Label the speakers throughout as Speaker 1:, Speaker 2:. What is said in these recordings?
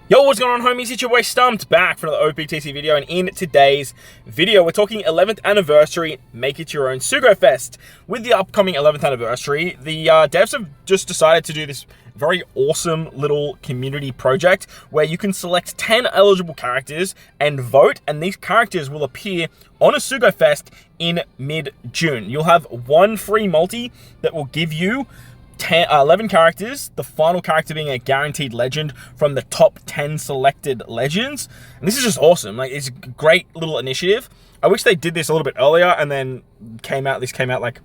Speaker 1: Yo, what's going on, homies? It's your boy Stumped back for another OPTC video, and in today's video, we're talking 11th anniversary, make it your own sugo-fest. With the upcoming 11th anniversary, the devs have just decided to do this very awesome little community project where you can select 10 eligible characters and vote, and these characters will appear on a sugo-fest in mid-June. You'll have one free multi that will give you 11 characters, the final character being a guaranteed legend from the top 10 selected legends. And this is just awesome. Like, it's a great little initiative. I wish they did this a little bit earlier and then this came out like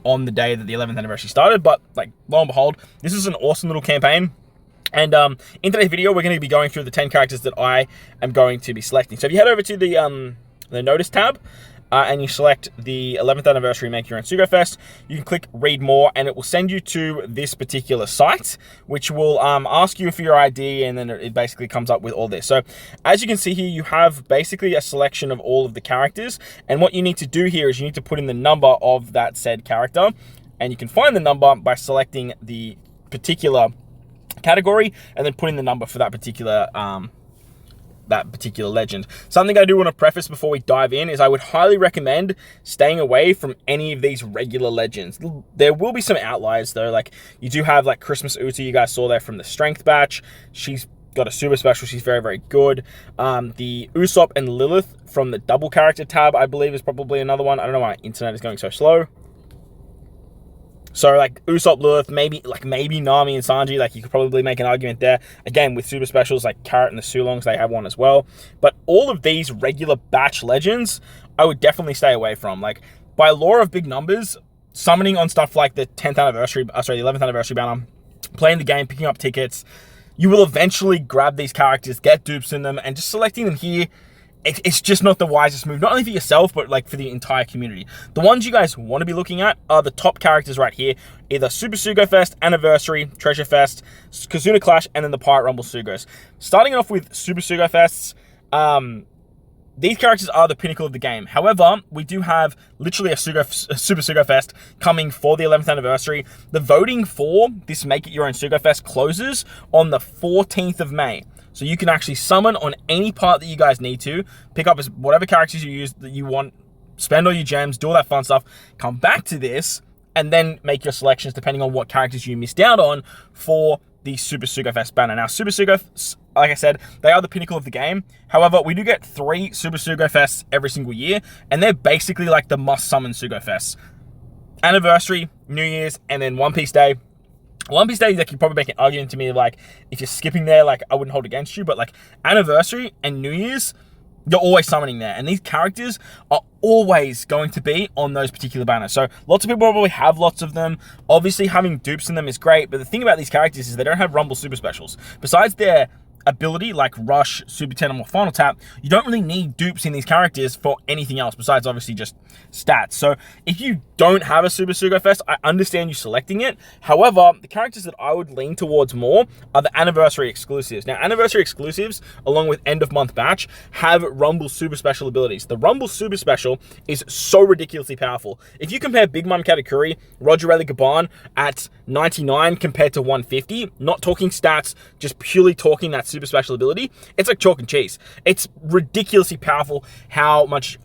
Speaker 1: on the day that the 11th anniversary started, but like, lo and behold, this is an awesome little campaign. And in today's video, we're going to be going through the 10 characters that I am going to be selecting. So if you head over to the notice tab, and you select the 11th anniversary make your own sugo-fest, you can click read more, and it will send you to this particular site, which will ask you for your ID, and then it basically comes up with all this. So as you can see here, you have basically a selection of all of the characters, and what you need to do here is you need to put in the number of that said character, and you can find the number by selecting the particular category and then putting the number for that particular legend. Something I do want to preface before we dive in is I would highly recommend staying away from any of these regular legends. There will be some outliers though, like you do have like Christmas Uta, you guys saw there from the strength batch. She's got a super special, she's very, very good. The Usopp and Lilith from the double character tab, I believe, is probably another one. I don't know why my internet is going so slow. So like Usopp, Lilith, maybe Nami and Sanji, like you could probably make an argument there. Again, with super specials like Carrot and the Sulongs, they have one as well. But all of these regular batch legends, I would definitely stay away from. Like by law of big numbers, summoning on stuff like the 10th anniversary, the 11th anniversary banner, playing the game, picking up tickets, you will eventually grab these characters, get dupes in them, and just selecting them here, it's just not the wisest move, not only for yourself, but like for the entire community. The ones you guys want to be looking at are the top characters right here, either Super Sugo-fest, Anniversary, Treasure Fest, Kizuna Clash, and then the Pirate Rumble Sugos. Starting off with Super Sugo-fests, these characters are the pinnacle of the game. However, we do have literally a Super Sugo-fest coming for the 11th anniversary. The voting for this Make It Your Own Sugo-fest closes on the 14th of May. So you can actually summon on any part that you guys need to, pick up whatever characters you use that you want, spend all your gems, do all that fun stuff, come back to this, and then make your selections depending on what characters you missed out on for the Super Sugo-fest banner. Now, Super Sugo, like I said, they are the pinnacle of the game. However, we do get 3 Super Sugo-fests every single year, and they're basically like the must-summon Sugo-fests. Anniversary, New Year's, and then One Piece Day. One Piece Day, like, you probably make an argument to me, like, if you're skipping there, like, I wouldn't hold against you, but, like, Anniversary and New Year's, you're always summoning there, and these characters are always going to be on those particular banners. So, lots of people probably have lots of them. Obviously, having dupes in them is great, but the thing about these characters is they don't have Rumble Super Specials. Besides their ability, like Rush, Super Tendon, or Final Tap, you don't really need dupes in these characters for anything else besides obviously just stats. So if you don't have a Super Sugo-fest, I understand you selecting it. However, the characters that I would lean towards more are the Anniversary exclusives. Now, Anniversary exclusives, along with End of Month Batch, have Rumble Super Special abilities. The Rumble Super Special is so ridiculously powerful. If you compare Big Mom Katakuri, Roger Rayleigh Gaban at 99 compared to 150, not talking stats, just purely talking that super special ability, it's like chalk and cheese. It's ridiculously powerful how much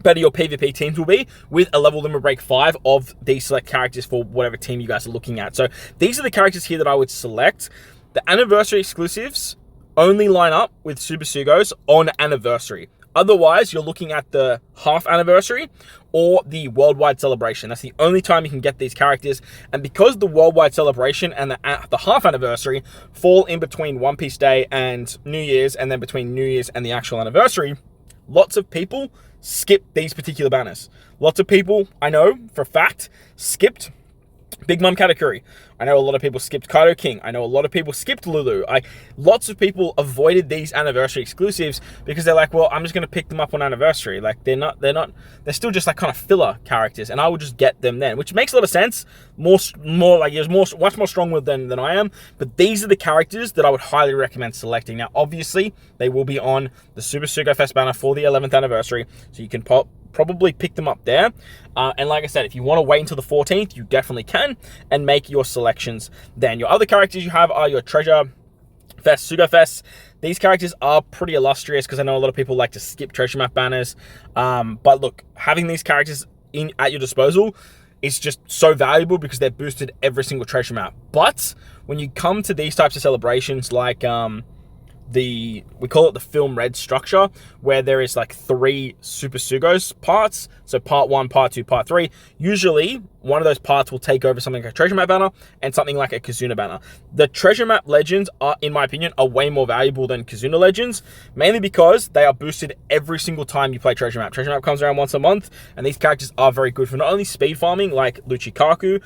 Speaker 1: better your PvP teams will be with a level limit break 5 of these select characters for whatever team you guys are looking at. So these are the characters here that I would select. The Anniversary exclusives only line up with Super Sugos on Anniversary. Otherwise, you're looking at the half anniversary or the worldwide celebration. That's the only time you can get these characters. And because the worldwide celebration and the half anniversary fall in between One Piece Day and New Year's, and then between New Year's and the actual anniversary, lots of people skip these particular banners. Lots of people, I know for a fact, skipped Big Mom Katakuri. I know a lot of people skipped Kaido King. I know a lot of people skipped Lulu. Lots of people avoided these Anniversary exclusives because they're like, well, I'm just going to pick them up on Anniversary. Like, they're they're still just like kind of filler characters, and I will just get them then, which makes a lot of sense. Much more strong than I am, but these are the characters that I would highly recommend selecting. Now, obviously, they will be on the Super Sugo-fest banner for the 11th anniversary, so you can probably pick them up there. And like I said, if you want to wait until the 14th, you definitely can, and make your selections then. Your other characters you have are your Treasure Fest, sugo-fest. These characters are pretty illustrious because I know a lot of people like to skip treasure map banners. But look, having these characters at your disposal is just so valuable because they're boosted every single treasure map. But when you come to these types of celebrations, like we call it the film red structure, where there is like 3 Super Sugos parts. So part 1, part 2, part 3. Usually one of those parts will take over something like a treasure map banner and something like a Kizuna banner. The treasure map legends are, in my opinion, are way more valuable than Kizuna legends, mainly because they are boosted every single time you play treasure map. Treasure map comes around once a month, and these characters are very good for not only speed farming like Lucario,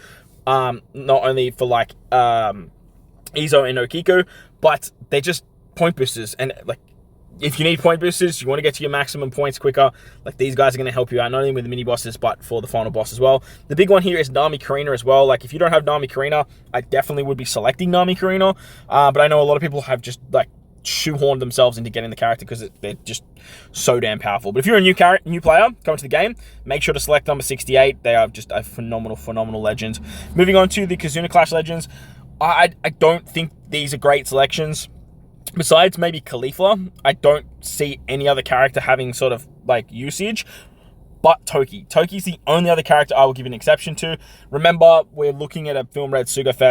Speaker 1: not only for like Izo and Okiko, but they're just point boosters. And like, if you need point boosters, you want to get to your maximum points quicker, like these guys are going to help you out, not only with the mini bosses, but for the final boss as well. The big one here is Nami Karina as well. Like, if you don't have Nami Karina, I definitely would be selecting Nami Karina. But I know a lot of people have just like shoehorned themselves into getting the character because they're just so damn powerful. But if you're a new player coming to the game, make sure to select number 68. They are just a phenomenal legend. Moving on to the Kizuna Clash legends, I don't think these are great selections. Besides maybe Khalifa, I don't see any other character having sort of like usage, but Toki. Toki's the only other character I will give an exception to. Remember, we're looking at a film red structured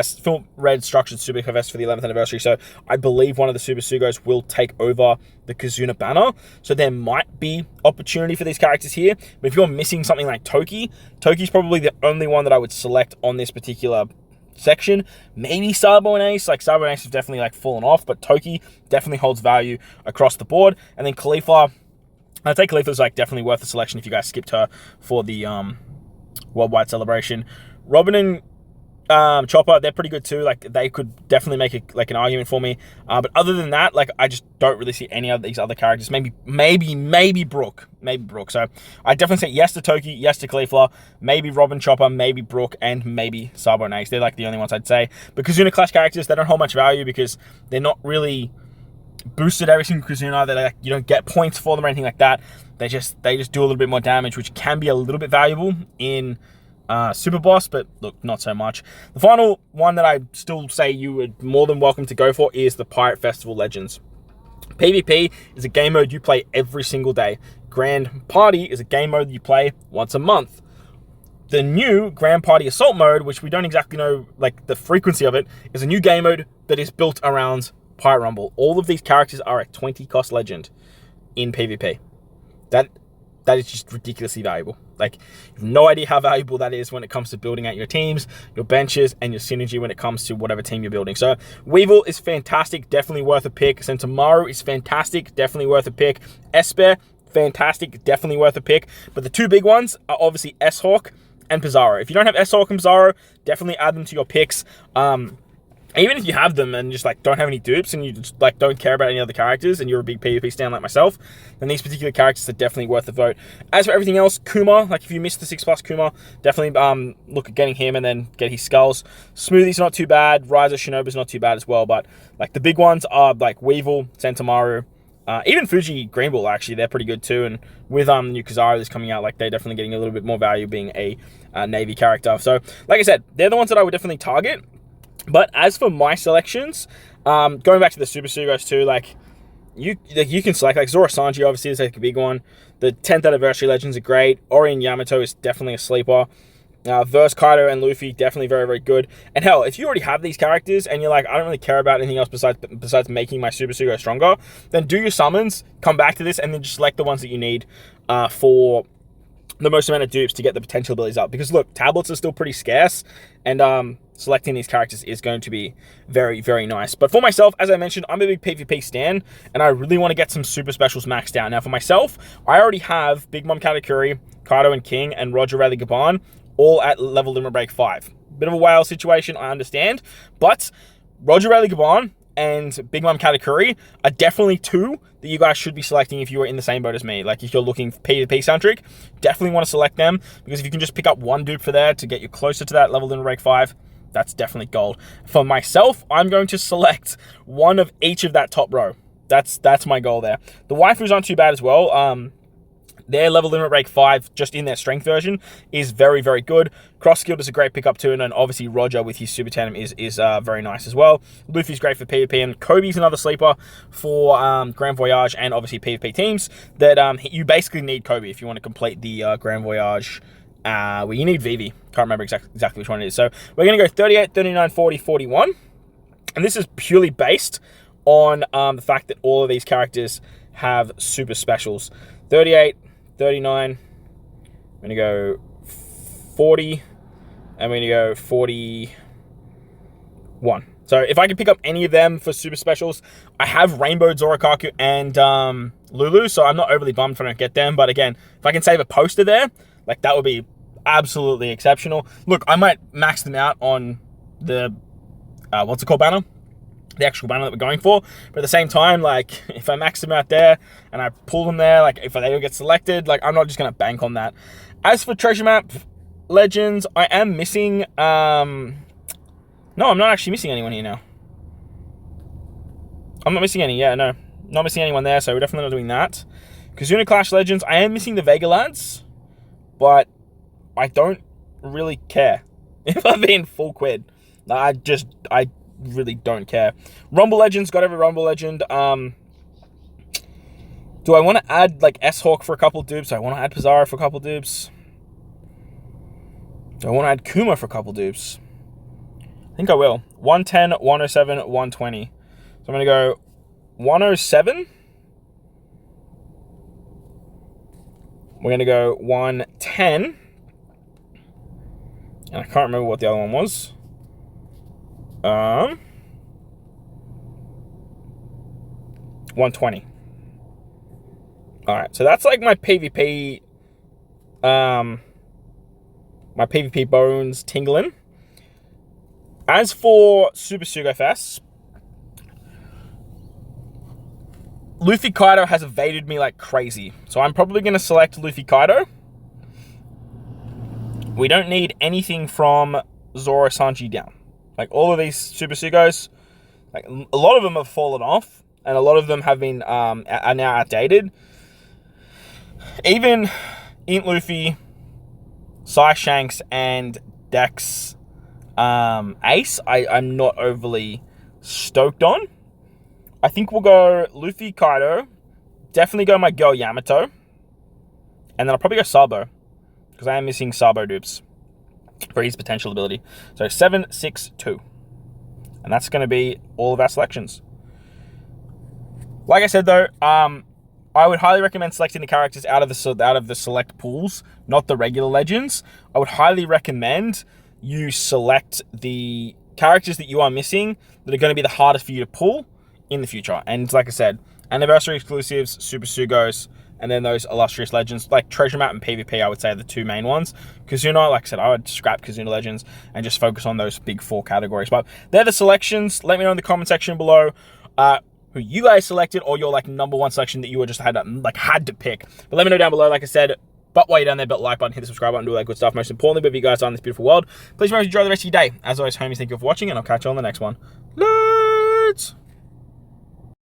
Speaker 1: sugo-fest for the 11th anniversary, so I believe one of the Super Sugos will take over the Kizuna banner, so there might be opportunity for these characters here. But if you're missing something like Toki, Toki's probably the only one that I would select on this particular section. Maybe Sabo and Ace. Like, Sabo and Ace have definitely like fallen off, but Toki definitely holds value across the board. And then Khalifa, I'd say Khalifa's like definitely worth a selection if you guys skipped her for the worldwide celebration. Robin and Chopper, they're pretty good too. Like, they could definitely make an argument for me. But other than that, like, I just don't really see any of these other characters. Maybe Brooke. So I definitely say yes to Toki, yes to Khalifa, maybe Robin, Chopper, maybe Brooke, and maybe Sabo and Ace. They're like the only ones I'd say. But Kizuna Clash characters, they don't hold much value because they're not really boosted every single Kizuna. That like, you don't get points for them or anything like that. They just do a little bit more damage, which can be a little bit valuable in Super Boss, but look, not so much. The final one that I still say you would more than welcome to go for is the Pirate Festival Legends. PvP is a game mode you play every single day. Grand Party is a game mode that you play once a month. The new Grand Party Assault mode, which we don't exactly know like the frequency of it, is a new game mode that is built around Pirate Rumble. All of these characters are a 20 cost legend in PvP. That is just ridiculously valuable. Like, you have no idea how valuable that is when it comes to building out your teams, your benches, and your synergy when it comes to whatever team you're building. So, Weevil is fantastic, definitely worth a pick. Sentamaru is fantastic, definitely worth a pick. Esper, fantastic, definitely worth a pick. But the two big ones are obviously S-Hawk and Pizarro. If you don't have S-Hawk and Pizarro, definitely add them to your picks. Even if you have them and just like don't have any dupes and you just like don't care about any other characters and you're a big PvP stan like myself, then these particular characters are definitely worth the vote. As for everything else, Kuma, like if you missed the 6+ Kuma, definitely look at getting him and then get his skulls. Smoothie's not too bad. Riser Shinobu's not too bad as well, but like the big ones are like Weevil, Sentamaru, even Fuji Green Bull, actually, they're pretty good too. And with new Kizaru that's coming out, like they're definitely getting a little bit more value being a Navy character. So like I said, they're the ones that I would definitely target. But as for my selections, going back to the Super Sugos too, like you can select like Zora Sanji obviously is like a big one. The 10th anniversary legends are great. Ori and Yamato is definitely a sleeper. Verse Kaido and Luffy, definitely very, very good. And hell, if you already have these characters and you're like, I don't really care about anything else besides making my Super Sugo stronger, then do your summons, come back to this, and then just select the ones that you need for the most amount of dupes to get the potential abilities up. Because look, tablets are still pretty scarce, and selecting these characters is going to be very, very nice. But for myself, as I mentioned, I'm a big PvP stan, and I really want to get some super specials maxed out. Now, for myself, I already have Big Mom Katakuri, Kaido and King, and Roger Rally Gaban, all at level limit break 5. Bit of a whale situation, I understand, but Roger Rally Gaban and Big Mom Katakuri are definitely two that you guys should be selecting if you are in the same boat as me. Like, if you're looking PvP centric, definitely want to select them, because if you can just pick up one dupe for there to get you closer to that level limit break 5, that's definitely gold. For myself, I'm going to select one of each of that top row. That's my goal there. The waifus aren't too bad as well. Their level limit break 5, just in their strength version, is very, very good. Cross skilled is a great pickup too, and then obviously Roger with his super tandem is very nice as well. Luffy's great for PvP, and Kobe's another sleeper for Grand Voyage and obviously PvP teams. That you basically need Kobe if you want to complete the Grand Voyage. Well, you need Vivi. Can't remember exactly which one it is. So we're going to go 38, 39, 40, 41. And this is purely based on the fact that all of these characters have super specials. 38, 39, I'm going to go 40, and we're going to go 41. So if I can pick up any of them for super specials, I have Rainbow Zorakaku and Lulu, so I'm not overly bummed if I don't get them. But again, if I can save a poster there, like that would be absolutely exceptional. Look, I might max them out on the, what's it called, banner? The actual banner that we're going for, but at the same time, like if I max them out there and I pull them there, like if they don't get selected, like I'm not just gonna bank on that. As for treasure map legends, I am missing no, I'm not actually missing anyone here now. I'm not missing any. Yeah, no, not missing anyone there, so we're definitely not doing that. Kizuna Clash Legends, I am missing the Vega lads, but I don't really care. If I'm being full quid, I really don't care. Rumble Legends, got every Rumble Legend. Do I want to add like S-Hawk for a couple dupes? Do I want to add Pizarro for a couple dupes? Do I want to add Kuma for a couple dupes? I think I will. 110, 107, 120. So I'm going to go 107. We're going to go 110. And I can't remember what the other one was. 120. All right, so that's like my PvP, my PvP bones tingling. As for Super sugo-fest, Luffy Kaido has evaded me like crazy, so I'm probably going to select Luffy Kaido. We don't need anything from Zoro Sanji down. Like, all of these Super Sugos, like, a lot of them have fallen off, and a lot of them have been, are now outdated. Even Int Luffy, Sai Shanks, and Dex Ace, I'm not overly stoked on. I think we'll go Luffy Kaido, definitely go my girl Yamato, and then I'll probably go Sabo, because I am missing Sabo dupes for his potential ability. So 7, 6, 2. And that's going to be all of our selections. Like I said though, I would highly recommend selecting the characters out of the select pools, not the regular legends. I would highly recommend you select the characters that you are missing that are going to be the hardest for you to pull in the future. And like I said, anniversary exclusives, Super Sugos, and then those illustrious legends, like Treasure Map and PvP, I would say are the two main ones. Kizuna, like I said, I would scrap Kizuna Legends and just focus on those big 4 categories. But they're the selections. Let me know in the comment section below who you guys selected, or your like #1 selection that you were just had to pick. But let me know down below, like I said. But while you're down there, hit the like button, hit the subscribe button, do all that good stuff. Most importantly, but if you guys are in this beautiful world, please remember to enjoy the rest of your day. As always, homies, thank you for watching, and I'll catch you on the next one. Let's